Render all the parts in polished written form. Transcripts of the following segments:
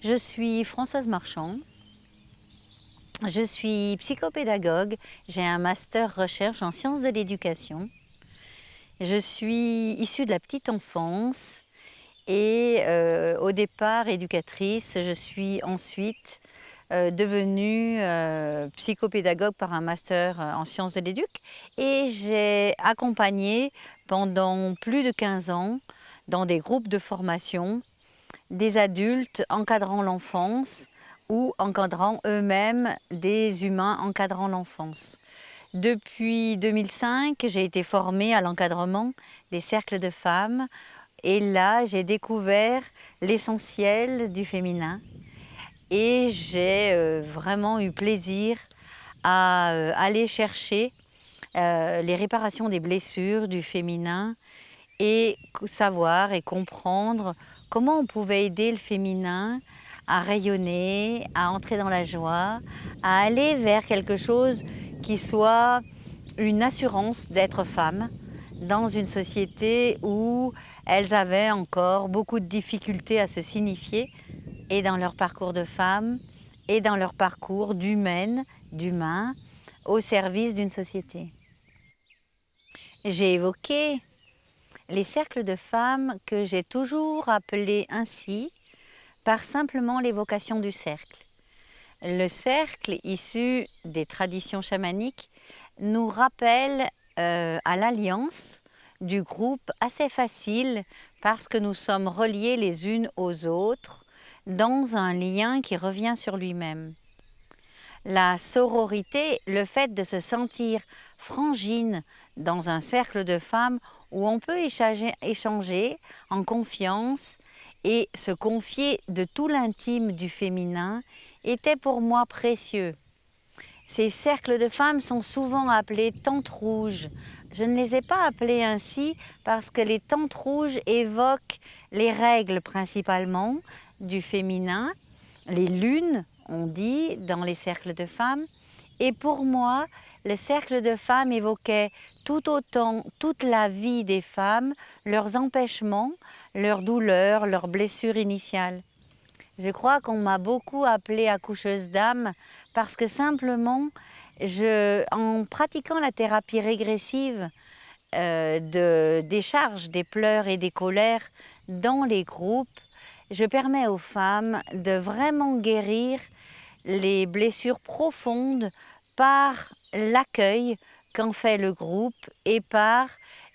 Je suis Françoise Marchand, je suis psychopédagogue, j'ai un master recherche en sciences de l'éducation. Je suis issue de la petite enfance et au départ éducatrice. Je suis ensuite devenue psychopédagogue par un master en sciences de l'éduc et j'ai accompagné pendant plus de 15 ans dans des groupes de formation des adultes encadrant l'enfance ou encadrant eux-mêmes des humains encadrant l'enfance. Depuis 2005, j'ai été formée à l'encadrement des cercles de femmes et là, j'ai découvert l'essentiel du féminin et j'ai vraiment eu plaisir à aller chercher les réparations des blessures du féminin et savoir et comprendre comment on pouvait aider le féminin à rayonner, à entrer dans la joie, à aller vers quelque chose qui soit une assurance d'être femme dans une société où elles avaient encore beaucoup de difficultés à se signifier et dans leur parcours de femme et dans leur parcours d'humaine, d'humain au service d'une société. J'ai évoqué les cercles de femmes que j'ai toujours appelés ainsi par simplement l'évocation du cercle. Le cercle issu des traditions chamaniques nous rappelle à l'alliance du groupe assez facile parce que nous sommes reliés les unes aux autres dans un lien qui revient sur lui-même. La sororité, le fait de se sentir frangine dans un cercle de femmes où on peut échanger en confiance et se confier de tout l'intime du féminin, était pour moi précieux. Ces cercles de femmes sont souvent appelés tentes rouges. Je ne les ai pas appelés ainsi parce que les tentes rouges évoquent les règles principalement du féminin, les lunes, on dit, dans les cercles de femmes. Et pour moi, le cercle de femmes évoquait tout autant toute la vie des femmes, leurs empêchements, leurs douleurs, leurs blessures initiales. Je crois qu'on m'a beaucoup appelée accoucheuse d'âme parce que simplement, en pratiquant la thérapie régressive de décharge des pleurs et des colères dans les groupes, je permets aux femmes de vraiment guérir les blessures profondes par l'accueil qu'en fait le groupe et par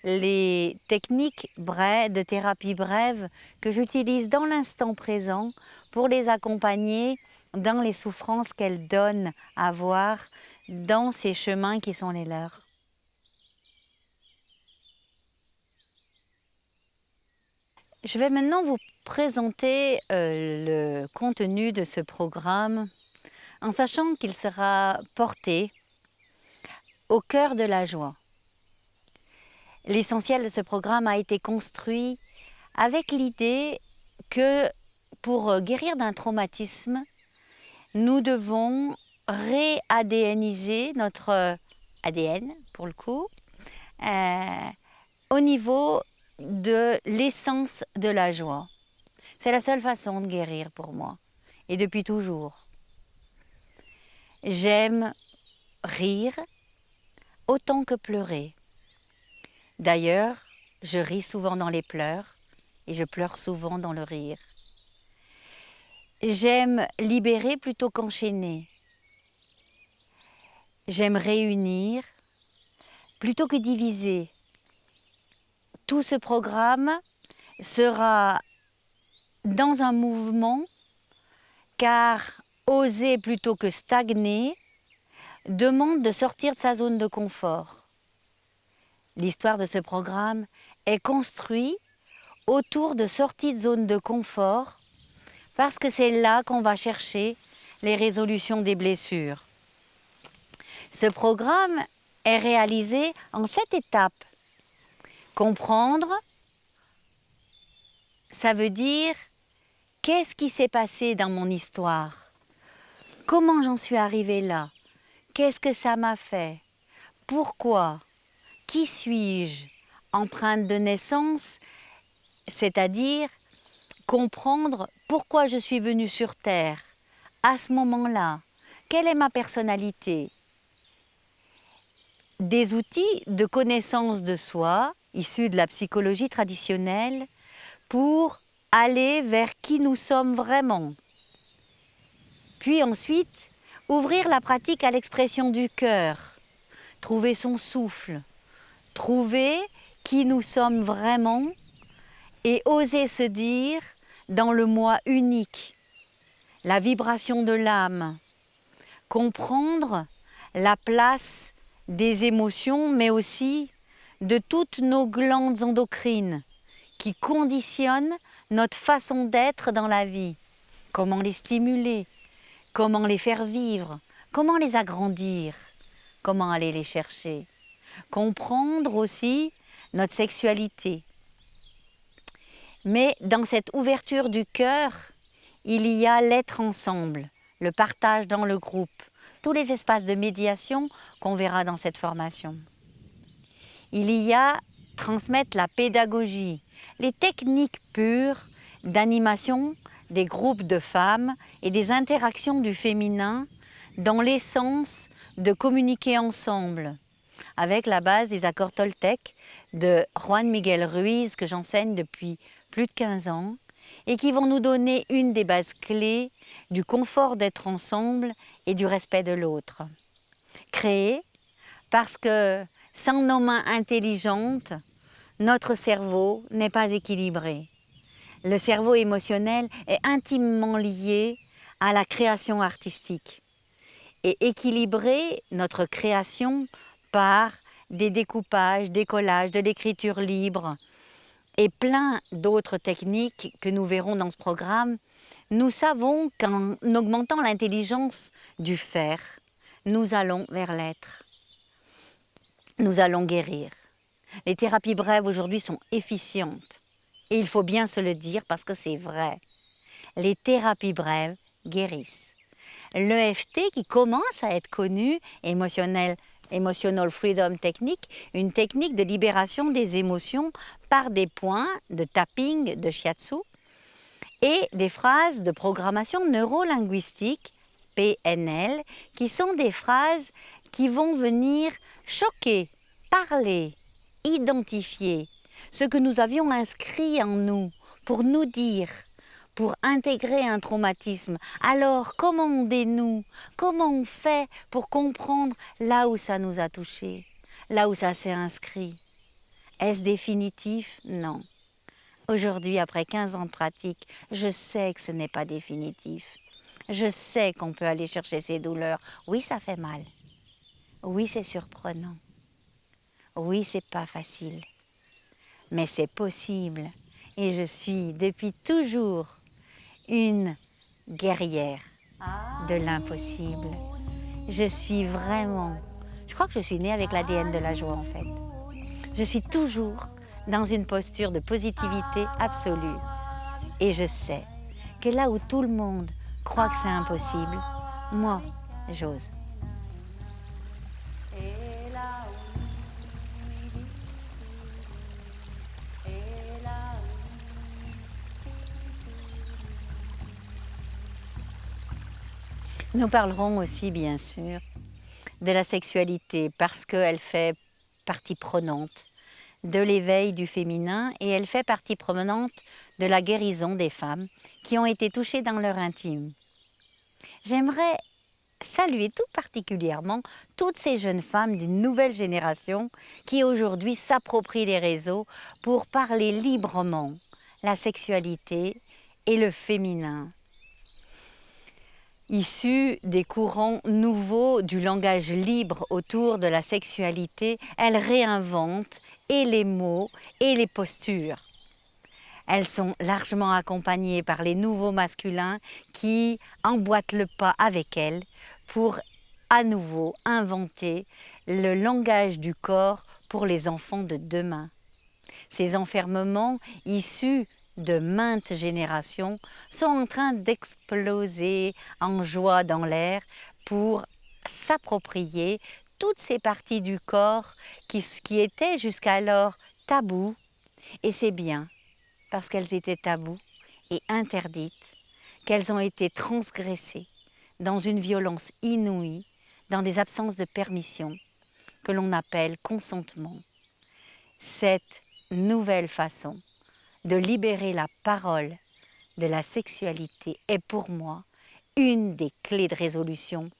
les techniques de thérapie brève que j'utilise dans l'instant présent pour les accompagner dans les souffrances qu'elles donnent à voir dans ces chemins qui sont les leurs. Je vais maintenant vous présenter le contenu de ce programme en sachant qu'il sera porté au cœur de la joie. L'essentiel de ce programme a été construit avec l'idée que pour guérir d'un traumatisme, nous devons ré-ADNiser notre ADN, pour le coup, au niveau de l'essence de la joie. C'est la seule façon de guérir pour moi, et depuis toujours. J'aime rire autant que pleurer. D'ailleurs, je ris souvent dans les pleurs et je pleure souvent dans le rire. J'aime libérer plutôt qu'enchaîner. J'aime réunir plutôt que diviser. Tout ce programme sera dans un mouvement car oser plutôt que stagner demande de sortir de sa zone de confort. L'histoire de ce programme est construite autour de sorties de zone de confort parce que c'est là qu'on va chercher les résolutions des blessures. Ce programme est réalisé en 7 étapes. Comprendre, ça veut dire qu'est-ce qui s'est passé dans mon histoire? Comment j'en suis arrivée là? Qu'est-ce que ça m'a fait? Pourquoi? Qui suis-je? Empreinte de naissance, c'est-à-dire comprendre pourquoi je suis venue sur Terre, à ce moment-là, quelle est ma personnalité. Des outils de connaissance de soi, issus de la psychologie traditionnelle, pour aller vers qui nous sommes vraiment. Puis ensuite, ouvrir la pratique à l'expression du cœur, trouver son souffle, trouver qui nous sommes vraiment et oser se dire dans le moi unique, la vibration de l'âme, comprendre la place des émotions mais aussi de toutes nos glandes endocrines qui conditionnent notre façon d'être dans la vie. Comment les stimuler, comment les faire vivre, comment les agrandir, comment aller les chercher. Comprendre aussi notre sexualité. Mais dans cette ouverture du cœur, il y a l'être ensemble, le partage dans le groupe, tous les espaces de médiation qu'on verra dans cette formation. Il y a transmettre la pédagogie, les techniques pures d'animation des groupes de femmes et des interactions du féminin dans l'essence de communiquer ensemble, avec la base des accords Toltec de Juan Miguel Ruiz que j'enseigne depuis plus de 15 ans et qui vont nous donner une des bases clés du confort d'être ensemble et du respect de l'autre. Créer parce que sans nos mains intelligentes, notre cerveau n'est pas équilibré. Le cerveau émotionnel est intimement lié à la création artistique et équilibrer notre création par des découpages, des collages, de l'écriture libre et plein d'autres techniques que nous verrons dans ce programme. Nous savons qu'en augmentant l'intelligence du faire, nous allons vers l'être. Nous allons guérir. Les thérapies brèves aujourd'hui sont efficientes. Et il faut bien se le dire parce que c'est vrai. Les thérapies brèves guérissent. L'EFT qui commence à être connu, Emotional Freedom Technique, une technique de libération des émotions par des points de tapping, de shiatsu, et des phrases de programmation neurolinguistique, PNL, qui sont des phrases qui vont venir choquer, parler, identifier ce que nous avions inscrit en nous pour nous dire, pour intégrer un traumatisme. Alors, comment on dénoue? Comment on fait pour comprendre là où ça nous a touchés, là où ça s'est inscrit? Est-ce définitif? Non. Aujourd'hui, après 15 ans de pratique, je sais que ce n'est pas définitif. Je sais qu'on peut aller chercher ces douleurs. Oui, ça fait mal. Oui, c'est surprenant. Oui, c'est pas facile. Mais c'est possible. Et je suis depuis toujours une guerrière de l'impossible. Je suis vraiment... Je crois que je suis née avec l'ADN de la joie en fait. Je suis toujours dans une posture de positivité absolue. Et je sais que là où tout le monde croit que c'est impossible, moi, j'ose. Nous parlerons aussi, bien sûr, de la sexualité parce qu'elle fait partie prenante de l'éveil du féminin et elle fait partie prenante de la guérison des femmes qui ont été touchées dans leur intime. J'aimerais saluer tout particulièrement toutes ces jeunes femmes d'une nouvelle génération qui aujourd'hui s'approprient les réseaux pour parler librement la sexualité et le féminin. Issues des courants nouveaux du langage libre autour de la sexualité, elles réinventent et les mots et les postures. Elles sont largement accompagnées par les nouveaux masculins qui emboîtent le pas avec elles pour à nouveau inventer le langage du corps pour les enfants de demain. Ces enfermements issus de maintes générations sont en train d'exploser en joie dans l'air pour s'approprier toutes ces parties du corps qui étaient jusqu'alors tabous. Et c'est bien, parce qu'elles étaient tabous, et interdites, qu'elles ont été transgressées dans une violence inouïe, dans des absences de permission, que l'on appelle consentement. Cette nouvelle façon de libérer la parole de la sexualité est pour moi une des clés de résolution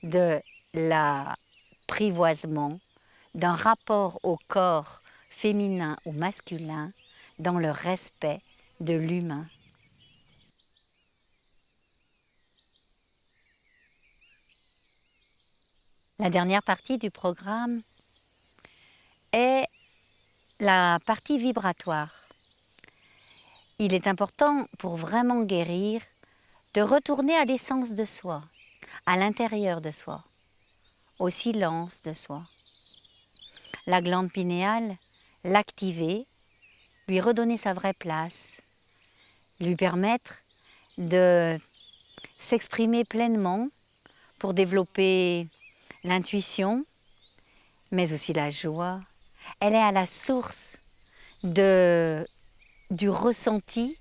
de l'apprivoisement d'un rapport au corps féminin ou masculin dans le respect de l'humain. La dernière partie du programme est la partie vibratoire. Il est important pour vraiment guérir de retourner à l'essence de soi, à l'intérieur de soi, au silence de soi. La glande pinéale, l'activer, lui redonner sa vraie place, lui permettre de s'exprimer pleinement pour développer l'intuition, mais aussi la joie. Elle est à la source du ressenti,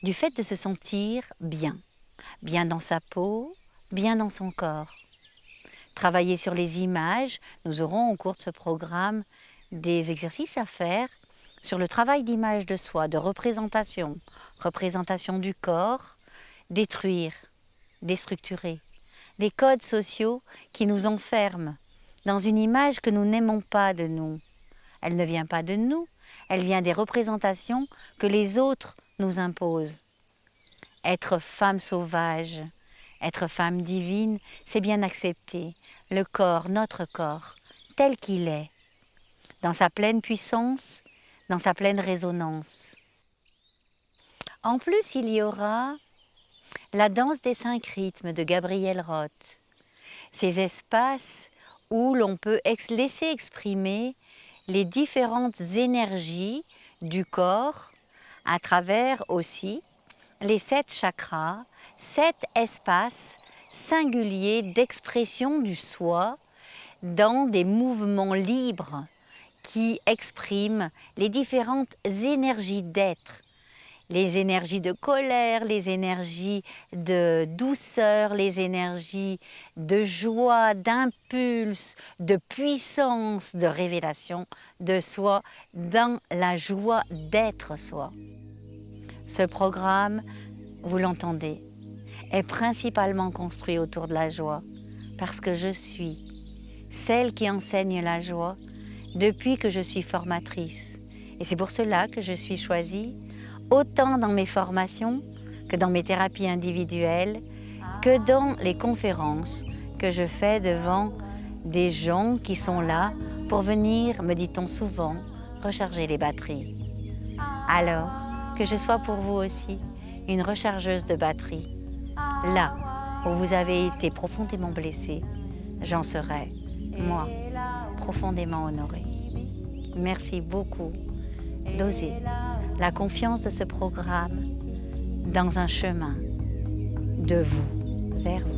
du fait de se sentir bien, bien dans sa peau, bien dans son corps. Travailler sur les images, nous aurons au cours de ce programme des exercices à faire sur le travail d'image de soi, de représentation, représentation du corps, détruire, déstructurer les codes sociaux qui nous enferment dans une image que nous n'aimons pas de nous. Elle ne vient pas de nous, elle vient des représentations que les autres nous imposent. Être femme sauvage, être femme divine, c'est bien accepter le corps, notre corps, tel qu'il est, dans sa pleine puissance, dans sa pleine résonance. En plus, il y aura la danse des 5 rythmes de Gabriel Roth. Ces espaces où l'on peut laisser exprimer les différentes énergies du corps à travers aussi les 7 chakras, 7 espaces singuliers d'expression du soi dans des mouvements libres qui expriment les différentes énergies d'être. Les énergies de colère, les énergies de douceur, les énergies de joie, d'impulse, de puissance, de révélation de soi dans la joie d'être soi. Ce programme, vous l'entendez, est principalement construit autour de la joie parce que je suis celle qui enseigne la joie depuis que je suis formatrice. Et c'est pour cela que je suis choisie autant dans mes formations que dans mes thérapies individuelles, que dans les conférences que je fais devant des gens qui sont là pour venir, me dit-on souvent, recharger les batteries. Alors, que je sois pour vous aussi une rechargeuse de batterie, là où vous avez été profondément blessé, j'en serai, moi, profondément honorée. Merci beaucoup d'oser la confiance de ce programme dans un chemin de vous vers vous.